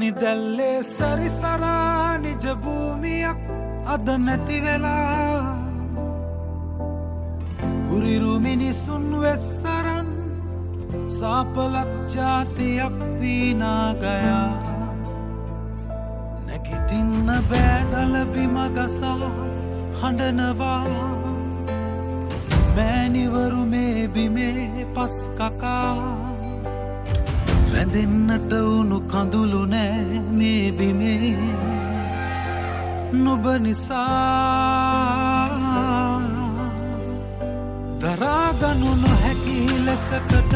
නිදැල්ලේ සරිසරා නිජ භූමියක් අද නැති වෙලා උරිරු මිනිසුන් වෙස්සරන් සාපලත් ජාතියක් වීනාගයා නැගිටින්න බෑදල බිම ගසා හඬනවා මෑණිවරු මේ බිමේ පස් කකා රැඳෙන්නට වුණු කඳුළු නෑ මේ බිමේ නුඹ නිසා දරාගනු නොහැකි ලෙසකට